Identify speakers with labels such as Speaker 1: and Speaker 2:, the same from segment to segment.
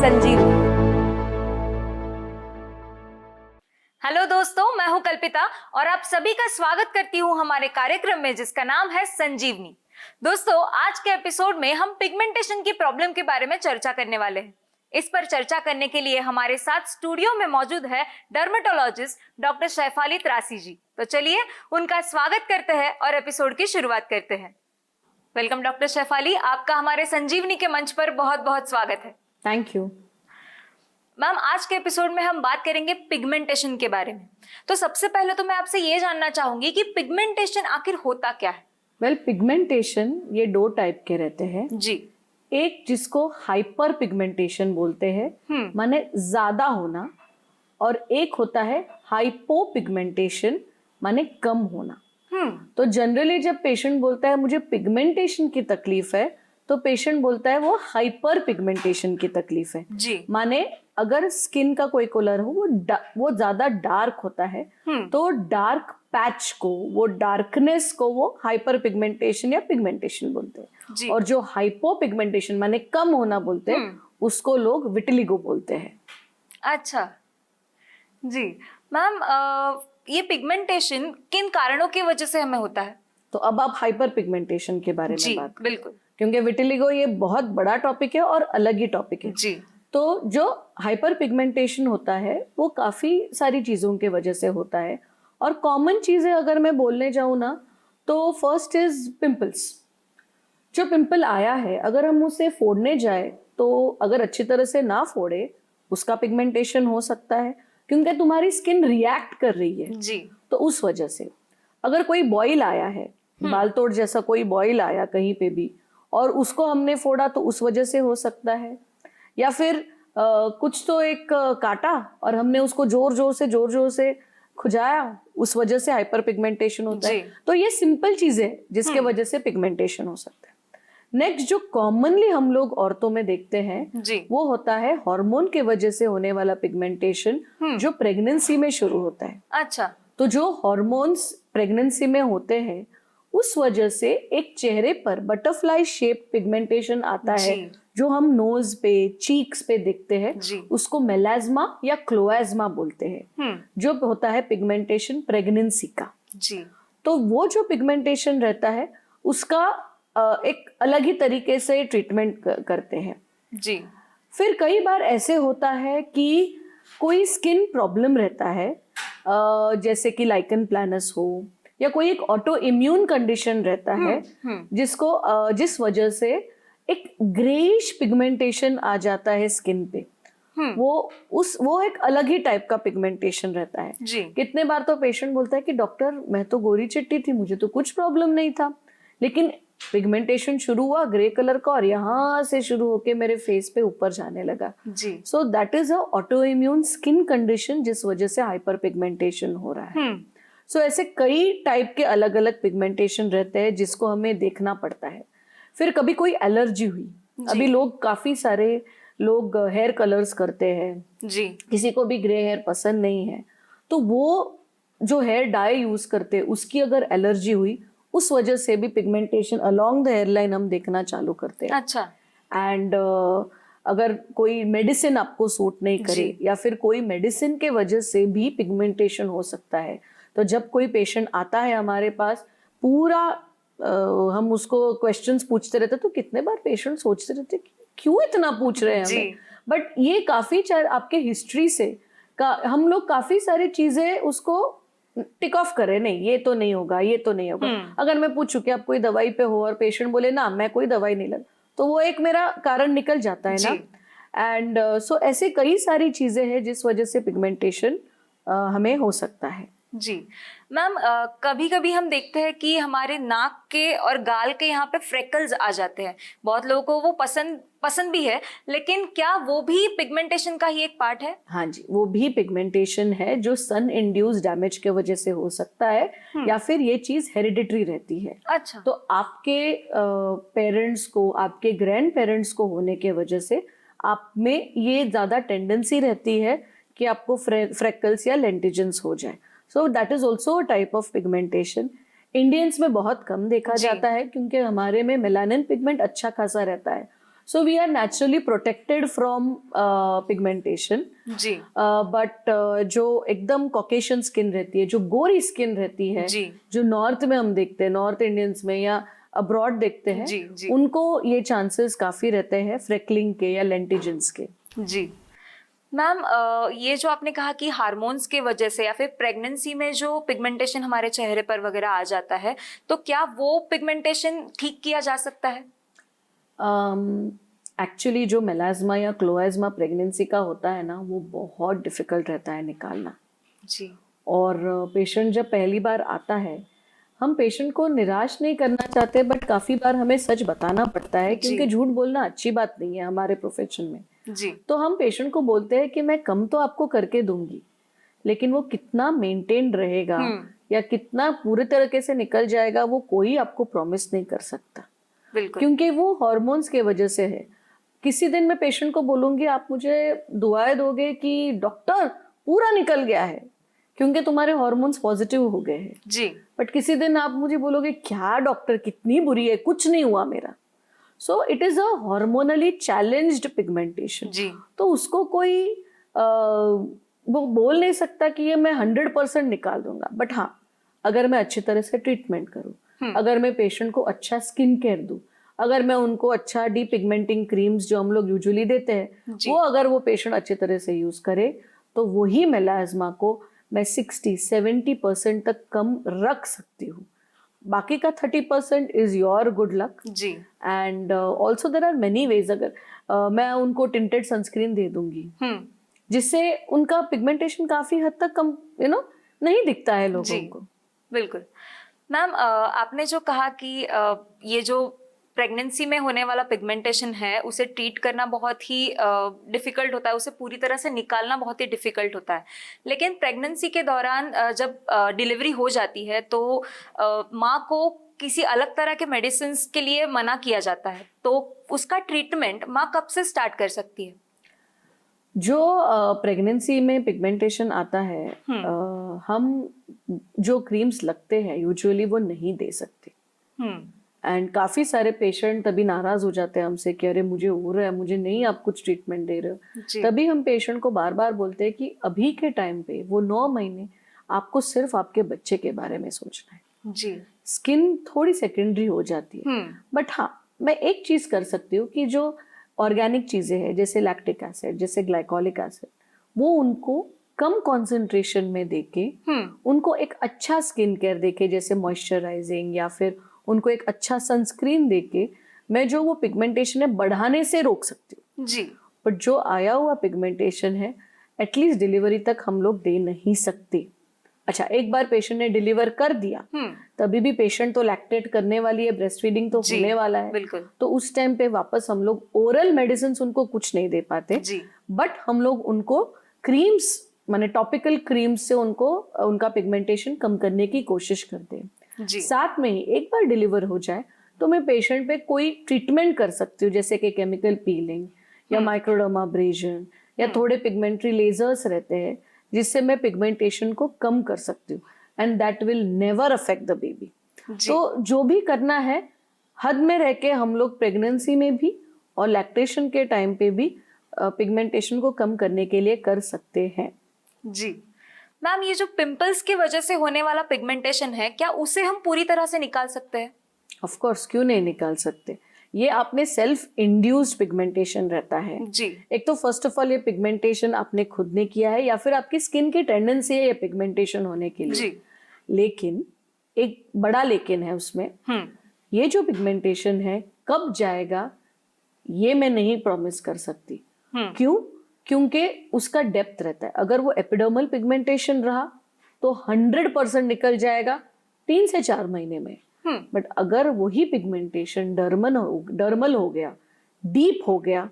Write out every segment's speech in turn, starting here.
Speaker 1: संजीवनी। Hello दोस्तों, मैं हूं कल्पिता और आप सभी का स्वागत करती हूं हमारे कार्यक्रम में जिसका नाम है संजीवनी। दोस्तों, आज के एपिसोड में हम पिगमेंटेशन की प्रॉब्लम के बारे में चर्चा करने वाले हैं। इस पर चर्चा करने के लिए हमारे साथ स्टूडियो में मौजूद है डर्मेटोलॉजिस्ट डॉक्टर शैफाली त्रासी जी। तो चलिए उनका स्वागत करते हैं और एपिसोड की शुरुआत करते हैं। वेलकम डॉक्टर शैफाली, आपका हमारे संजीवनी के मंच पर बहुत बहुत स्वागत है।
Speaker 2: थैंक यू
Speaker 1: मैम, आज के एपिसोड में हम बात करेंगे पिगमेंटेशन के बारे में। तो सबसे पहले तो मैं आपसे ये जानना चाहूंगी कि पिगमेंटेशन आखिर होता क्या है?
Speaker 2: पिगमेंटेशन ये दो टाइप के रहते हैं
Speaker 1: जी।
Speaker 2: एक जिसको हाइपर पिगमेंटेशन बोलते हैं, माने ज्यादा होना, और एक होता है हाइपो पिगमेंटेशन, माने कम होना। तो जनरली जब पेशेंट बोलता है मुझे पिगमेंटेशन की तकलीफ है, तो पेशेंट बोलता है वो हाइपर पिगमेंटेशन की तकलीफ है।
Speaker 1: जी।
Speaker 2: माने अगर स्किन का कोई कलर हो वो ज्यादा डार्क होता है, तो डार्क पैच को, वो डार्कनेस को वो हाइपर पिगमेंटेशन या पिगमेंटेशन बोलते हैं। और जो हाइपो पिगमेंटेशन माने कम होना बोलते हैं, उसको लोग विटिलिगो बोलते हैं।
Speaker 1: अच्छा जी। मैम, ये पिगमेंटेशन किन कारणों की वजह से हमें होता है?
Speaker 2: तो अब आप हाइपर पिगमेंटेशन के बारे में बात करें।
Speaker 1: बिल्कुल,
Speaker 2: क्योंकि विटिलिगो ये बहुत बड़ा टॉपिक है और अलग ही टॉपिक है।
Speaker 1: जी।
Speaker 2: तो जो हाइपर पिगमेंटेशन होता है वो काफी सारी चीजों की वजह से होता है, और कॉमन चीजें अगर मैं बोलने जाऊं ना, तो फर्स्ट इज पिंपल्स। जो पिंपल आया है, अगर हम उसे फोड़ने जाए तो अगर अच्छी तरह से ना फोड़े, उसका पिगमेंटेशन हो सकता है, क्योंकि तुम्हारी स्किन रिएक्ट कर रही है।
Speaker 1: जी।
Speaker 2: तो उस वजह से अगर कोई बॉयल आया है, बाल तोड़ जैसा कोई बॉयल आया कहीं पे भी, और उसको हमने फोड़ा, तो उस वजह से हो सकता है। या फिर कुछ तो एक काटा और हमने उसको जोर जोर से खुजाया, उस वजह से हाइपर पिगमेंटेशन होता है। तो ये सिंपल चीजें जिसके वजह से पिगमेंटेशन हो सकता है। नेक्स्ट जो कॉमनली हम लोग औरतों में देखते हैं, वो होता है हार्मोन के वजह से होने वाला पिगमेंटेशन, जो प्रेगनेंसी में शुरू होता है।
Speaker 1: अच्छा।
Speaker 2: तो जो हार्मोन्स प्रेगनेंसी में होते हैं, उस वजह से एक चेहरे पर बटरफ्लाई शेप पिगमेंटेशन आता है, जो हम नोज पे, चीक्स पे देखते हैं। उसको मेलाज्मा या क्लोएज्मा बोलते हैं, जो होता है पिगमेंटेशन प्रेगनेंसी का।
Speaker 1: जी।
Speaker 2: तो वो जो पिगमेंटेशन रहता है, उसका एक अलग ही तरीके से ट्रीटमेंट करते हैं।
Speaker 1: जी।
Speaker 2: फिर कई बार ऐसे होता है कि कोई स्किन प्रॉब्लम रहता है, जैसे कि लाइकन प्लानस हो, या कोई एक ऑटो इम्यून कंडीशन रहता है, जिस वजह से एक ग्रेइश पिगमेंटेशन आ जाता है स्किन पे। वो एक अलग ही टाइप का पिगमेंटेशन रहता है। कितने बार तो पेशेंट बोलता है कि डॉक्टर, मैं तो गोरी चिट्टी थी, मुझे तो कुछ प्रॉब्लम नहीं था, लेकिन पिगमेंटेशन शुरू हुआ ग्रे कलर का, और यहाँ से शुरू होके मेरे फेस पे ऊपर जाने लगा। So that is a auto immune skin condition, जिस वजह से हाइपर पिगमेंटेशन हो रहा है। सो ऐसे कई टाइप के अलग अलग पिगमेंटेशन रहते हैं, जिसको हमें देखना पड़ता है। फिर कभी कोई एलर्जी हुई, अभी लोग काफी सारे लोग हेयर कलर्स करते हैं, किसी को भी ग्रे हेयर पसंद नहीं है, तो वो जो हेयर डाई यूज करते हैं, उसकी अगर एलर्जी हुई, उस वजह से भी पिगमेंटेशन अलोंग द हेयरलाइन हम देखना चालू करते हैं।
Speaker 1: अच्छा।
Speaker 2: एंड अगर कोई मेडिसिन आपको सूट नहीं करे, या फिर कोई मेडिसिन के वजह से भी पिगमेंटेशन हो सकता है। तो जब कोई पेशेंट आता है हमारे पास, पूरा हम उसको क्वेश्चंस पूछते रहते, तो कितने बार पेशेंट सोचते रहते कि क्यों इतना पूछ रहे हैं हमें। बट ये काफी आपके हिस्ट्री से हम लोग काफी सारी चीजें उसको टिक ऑफ करे, नहीं ये तो नहीं होगा, ये तो नहीं होगा। अगर मैं पूछूं कि आप कोई दवाई पे हो, और पेशेंट बोले ना मैं कोई दवाई नहीं लगा, तो वो एक मेरा कारण निकल जाता है ना। एंड सो ऐसे कई सारी चीजें हैं जिस वजह से पिगमेंटेशन हमें हो सकता है।
Speaker 1: जी मैम, कभी कभी हम देखते हैं कि हमारे नाक के और गाल के यहाँ पे फ्रेकल्स आ जाते हैं। बहुत लोगों को वो पसंद भी है, लेकिन क्या वो भी पिगमेंटेशन का ही एक पार्ट है?
Speaker 2: हाँ जी, वो भी पिगमेंटेशन है, जो सन इंड्यूस्ड डैमेज के वजह से हो सकता है, या फिर ये चीज हेरिडिटरी रहती है।
Speaker 1: अच्छा।
Speaker 2: तो आपके पेरेंट्स को, आपके ग्रैंड पेरेंट्स को होने के वजह से आप में ये ज्यादा टेंडेंसी रहती है कि आपको फ्रेकल्स या लेंटिजन्स हो जाए। So that is also a type of pigmentation. Indians में बहुत कम देखा जाता है, क्योंकि हमारे में मेलानिन पिगमेंट अच्छा खासा रहता है। So we are naturally protected from pigmentation.
Speaker 1: जी
Speaker 2: बट जो एकदम कॉकेशियन स्किन रहती है, जो गोरी स्किन रहती है,
Speaker 1: जी
Speaker 2: जो नॉर्थ में हम देखते हैं, नॉर्थ इंडियंस में या अब्रॉड देखते हैं,
Speaker 1: जी जी
Speaker 2: उनको ये चांसेस काफी रहते हैं फ्रेकलिंग के या लेंटिजेंस के.
Speaker 1: जी. मैम ये जो आपने कहा कि हार्मोन्स के वजह से या फिर प्रेगनेंसी में जो पिगमेंटेशन हमारे चेहरे पर वगैरह आ जाता है, तो क्या वो पिगमेंटेशन ठीक किया जा सकता है?
Speaker 2: एक्चुअली जो मेलाज्मा या क्लोएज्मा प्रेगनेंसी का होता है ना, वो बहुत डिफिकल्ट रहता है निकालना.
Speaker 1: जी
Speaker 2: और पेशेंट जब पहली बार आता है, हम पेशेंट को निराश नहीं करना चाहते, बट काफी बार हमें सच बताना पड़ता है, क्योंकि झूठ बोलना अच्छी बात नहीं है हमारे प्रोफेशन में.
Speaker 1: जी
Speaker 2: तो हम पेशेंट को बोलते हैं कि मैं कम तो आपको करके दूंगी, लेकिन वो कितना मेंटेन रहेगा या कितना पूरे तरीके से निकल जाएगा, वो कोई आपको प्रॉमिस नहीं कर सकता,
Speaker 1: बिल्कुल.
Speaker 2: क्योंकि वो हॉर्मोन्स के वजह से है. किसी दिन मैं पेशेंट को बोलूंगी, आप मुझे दुआएं दोगे कि डॉक्टर पूरा निकल गया है, क्योंकि तुम्हारे हॉर्मोन्स पॉजिटिव हो गए हैं.
Speaker 1: जी
Speaker 2: बट किसी दिन आप मुझे बोलोगे, क्या डॉक्टर कितनी बुरी है, कुछ नहीं हुआ मेरा. So it is a hormonally challenged pigmentation.
Speaker 1: जी
Speaker 2: तो उसको कोई वो बोल नहीं सकता कि ये मैं 100% निकाल दूंगा. बट हाँ, अगर मैं अच्छी तरह से ट्रीटमेंट करूँ, अगर मैं पेशेंट को अच्छा स्किन केयर दूं, अगर मैं उनको अच्छा डीपिगमेंटिंग क्रीम्स जो हम लोग यूजुअली देते हैं, वो अगर वो पेशेंट अच्छी तरह से यूज करे, तो वही मेलाज्मा को मैं 60-70% तक कम रख सकती हूँ. बाकी का 30% इज योर गुड लक.
Speaker 1: जी
Speaker 2: and also there are many ways. अगर मैं उनको टिंटेड सनस्क्रीन दे दूंगी, जिससे उनका पिगमेंटेशन काफी हद तक कम नहीं दिखता है लोगों को.
Speaker 1: बिल्कुल. मैम आपने जो कहा कि ये जो प्रेगनेंसी में होने वाला पिगमेंटेशन है, उसे ट्रीट करना बहुत ही डिफिकल्ट होता है, उसे पूरी तरह से निकालना बहुत ही डिफिकल्ट होता है. लेकिन प्रेगनेंसी के दौरान जब डिलीवरी हो जाती है, तो माँ को किसी अलग तरह के मेडिसिन के लिए मना किया जाता है, तो उसका ट्रीटमेंट माँ कब से स्टार्ट कर सकती है?
Speaker 2: जो प्रेगनेंसी में पिगमेंटेशन आता है, हम जो क्रीम्स लगते हैं यूजुअली वो नहीं दे सकते. एंड काफी सारे पेशेंट तभी नाराज हो जाते हैं हमसे कि अरे मुझे हो रहा है, मुझे नहीं आप कुछ ट्रीटमेंट दे रहे हो. तभी हम पेशेंट को बार बार बोलते हैं कि अभी के टाइम पे वो 9 महीने आपको सिर्फ आपके बच्चे के बारे में सोचना है.
Speaker 1: जी
Speaker 2: स्किन थोड़ी सेकेंडरी हो जाती है. बट हाँ, मैं एक चीज कर सकती हूँ कि जो ऑर्गेनिक चीजें हैं, जैसे लैक्टिक एसिड, जैसे ग्लाइकोलिक एसिड, वो उनको कम कॉन्सेंट्रेशन में देके उनको एक अच्छा स्किन केयर देके, जैसे मॉइस्चराइजिंग, या फिर उनको एक अच्छा सनस्क्रीन देके मैं जो वो पिगमेंटेशन है बढ़ाने से रोक सकती हूँ.
Speaker 1: जी
Speaker 2: बट जो आया हुआ पिगमेंटेशन है, एटलीस्ट डिलीवरी तक हम लोग दे नहीं सकते. अच्छा, एक बार पेशेंट ने डिलीवर कर दिया, तभी भी पेशेंट तो लैक्टेट करने वाली है, ब्रेस्ट फीडिंग तो होने वाला है.
Speaker 1: बिल्कुल.
Speaker 2: तो उस टाइम पे वापस हम लोग ओरल मेडिसिन उनको कुछ नहीं दे पाते.
Speaker 1: जी
Speaker 2: बट हम लोग उनको क्रीम्स, माने टॉपिकल क्रीम्स से उनको उनका पिगमेंटेशन कम करने की कोशिश करते हैं.
Speaker 1: जी
Speaker 2: साथ में ही एक बार डिलीवर हो जाए तो मैं पेशेंट पे कोई ट्रीटमेंट कर सकती हूँ, जैसे कि केमिकल पीलिंग या माइक्रोडर्माब्रेशन या थोड़े पिगमेंट्री लेजर्स रहते हैं, जिससे मैं पिगमेंटेशन को कम कर सकती हूँ. And that will never affect the baby. तो जो भी करना है हद में रह के हम लोग प्रेगनेंसी में भी और लैक्टेशन के टाइम पे भी पिगमेंटेशन को कम करने के लिए कर सकते हैं.
Speaker 1: जी मैम, ये जो पिंपल्स की वजह से होने वाला पिगमेंटेशन है, क्या उसे हम पूरी तरह से निकाल सकते हैं?
Speaker 2: ऑफ कोर्स, क्यों नहीं निकाल सकते. ये आपने सेल्फ इंड्यूस्ड पिगमेंटेशन रहता है.
Speaker 1: जी
Speaker 2: एक तो फर्स्ट ऑफ ऑल ये पिगमेंटेशन आपने खुद ने किया है, या फिर आपकी स्किन की टेंडेंसी है ये पिगमेंटेशन होने के लिए.
Speaker 1: जी
Speaker 2: लेकिन एक बड़ा लेकिन है उसमें. ये जो पिगमेंटेशन है कब जाएगा ये मैं नहीं प्रॉमिस कर सकती. क्यों? क्योंकि उसका डेप्थ रहता है. अगर वो एपिडर्मल पिगमेंटेशन रहा तो 100% निकल जाएगा 3 से 4 महीने में. बट अगर वही पिगमेंटेशन डर्मल हो गया, डीप हो गया,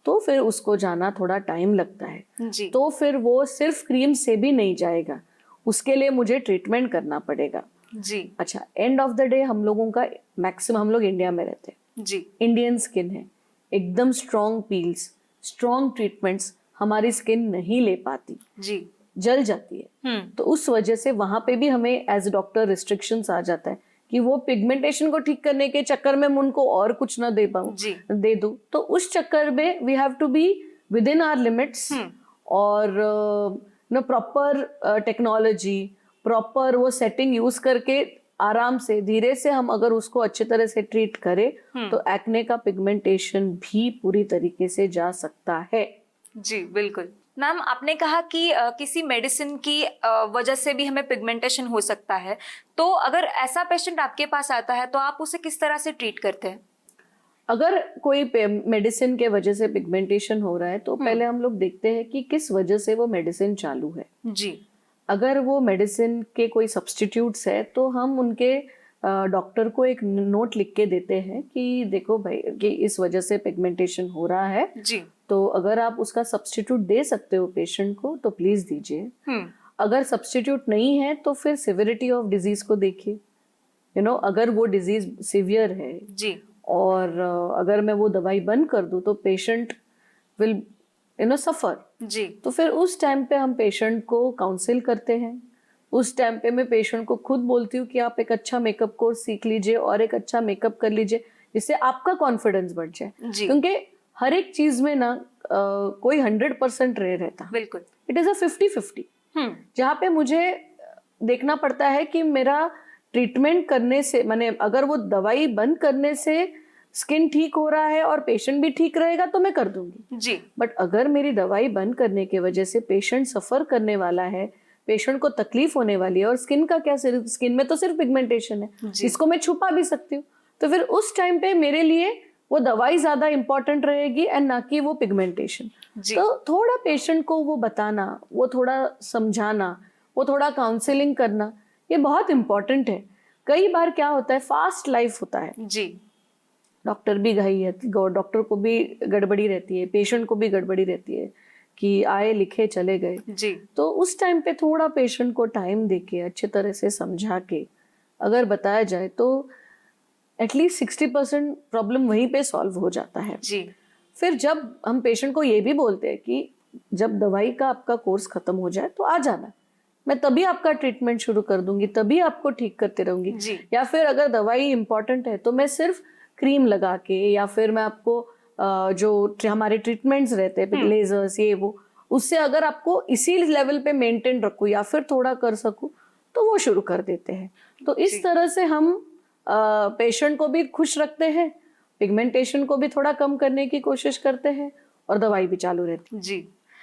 Speaker 2: तो फिर उसको जाना थोड़ा टाइम लगता है.
Speaker 1: जी
Speaker 2: तो फिर वो सिर्फ क्रीम से भी नहीं जाएगा, उसके लिए मुझे ट्रीटमेंट करना पड़ेगा.
Speaker 1: जी
Speaker 2: अच्छा, एंड ऑफ द डे हम लोगों का मैक्सिमम, हम लोग इंडिया में रहते हैं,
Speaker 1: जी
Speaker 2: इंडियन स्किन है, एकदम स्ट्रॉन्ग पील्स, स्ट्रॉन्ग ट्रीटमेंट्स हमारी स्किन नहीं ले पाती.
Speaker 1: जी
Speaker 2: जल जाती है. तो उस वजह से वहां पे भी हमें एज डॉक्टर रिस्ट्रिक्शंस आ जाता है कि वो पिगमेंटेशन को ठीक करने के चक्कर में मैं उनको और कुछ ना दे पाऊँ,
Speaker 1: जी
Speaker 2: दे दूँ। तो उस चक्कर में we have to be within our limits, और प्रॉपर टेक्नोलॉजी, प्रॉपर वो सेटिंग यूज करके आराम से धीरे से हम अगर उसको अच्छे तरह से ट्रीट करें तो एक्ने का पिगमेंटेशन भी पूरी तरीके से जा सकता है।
Speaker 1: जी बिल्कुल। मैम आपने कहा कि किसी मेडिसिन की वजह से भी हमें पिगमेंटेशन हो सकता है, तो अगर ऐसा पेशेंट आपके पास आता है तो आप उसे किस तरह से ट्रीट करते हैं?
Speaker 2: अगर कोई मेडिसिन के वजह से पिगमेंटेशन हो रहा है तो पहले हम लोग देखते हैं कि किस वजह से वो मेडिसिन चालू है।
Speaker 1: जी
Speaker 2: अगर वो मेडिसिन के कोई सब्स्टिट्यूट्स है तो हम उनके डॉक्टर को एक नोट लिख के देते हैं कि देखो भाई कि इस वजह से पिगमेंटेशन हो रहा है,
Speaker 1: जी
Speaker 2: तो अगर आप उसका सब्स्टिट्यूट दे सकते हो पेशेंट को तो प्लीज दीजिए। अगर सब्स्टिट्यूट नहीं है तो फिर सिविरिटी ऑफ डिजीज को देखिए। अगर वो डिजीज सिवियर है
Speaker 1: जी
Speaker 2: और अगर मैं वो दवाई बंद कर दूं तो पेशेंट विल सफर।
Speaker 1: जी
Speaker 2: तो फिर उस टाइम पे हम पेशेंट को काउंसिल करते हैं। उस टाइम पे मैं पेशेंट को खुद बोलती हूँ कि आप एक अच्छा मेकअप कोर्स सीख लीजिए और एक अच्छा मेकअप कर लीजिए, जिससे आपका कॉन्फिडेंस बढ़ जाए।
Speaker 1: जी
Speaker 2: क्योंकि हर एक चीज में ना कोई 100% रह रहता,
Speaker 1: बिल्कुल।
Speaker 2: इट इज अ 50-50, जहाँ पे मुझे देखना पड़ता है कि मेरा ट्रीटमेंट करने से, माने अगर वो दवाई बंद करने से स्किन ठीक हो रहा है और पेशेंट भी ठीक रहेगा तो मैं कर दूंगी।
Speaker 1: जी
Speaker 2: बट अगर मेरी दवाई बंद करने की वजह से पेशेंट सफर करने वाला है, पेशेंट को तकलीफ होने वाली है, और स्किन का क्या, सिर्फ स्किन में तो सिर्फ पिगमेंटेशन है,
Speaker 1: जी।
Speaker 2: इसको मैं छुपा भी सकती हूँ, तो फिर उस टाइम पे मेरे लिए वो दवाई ज्यादा इंपॉर्टेंट रहेगी एंड ना कि वो पिगमेंटेशन। तो थोड़ा पेशेंट को वो बताना, वो थोड़ा समझाना, वो थोड़ा काउंसलिंग करना, ये बहुत इंपॉर्टेंट है। कई बार क्या होता है, फास्ट लाइफ होता है,
Speaker 1: जी
Speaker 2: डॉक्टर भी घाई है, डॉक्टर को भी गड़बड़ी रहती है, पेशेंट को भी गड़बड़ी रहती है कि आए लिखे चले गए।
Speaker 1: जी
Speaker 2: तो उस टाइम पे थोड़ा पेशेंट को टाइम देके अच्छे तरह से समझा के अगर बताया जाए तो एटलीस्ट 60% प्रॉब्लम वहीं पे सॉल्व हो जाता है।
Speaker 1: जी
Speaker 2: फिर जब हम पेशेंट को ये भी बोलते हैं कि जब दवाई का आपका कोर्स खत्म हो जाए तो आ जाना, मैं तभी आपका ट्रीटमेंट शुरू कर दूंगी, तभी आपको ठीक करते रहूंगी।
Speaker 1: जी
Speaker 2: या फिर अगर दवाई इंपॉर्टेंट है तो मैं सिर्फ क्रीम लगा के, या फिर मैं आपको जो हमारे ट्रीटमेंट्स रहते हैं, लेजर्स ये वो, उससे अगर आपको इसी लेवल पे मेंटेन रखूं या फिर थोड़ा कर सकूं तो वो शुरू कर देते हैं। तो इस तरह से हम पेशेंट को भी खुश रखते हैं, पिगमेंटेशन को भी थोड़ा कम करने की कोशिश करते हैं और दवाई भी चालू रहती है।
Speaker 1: जी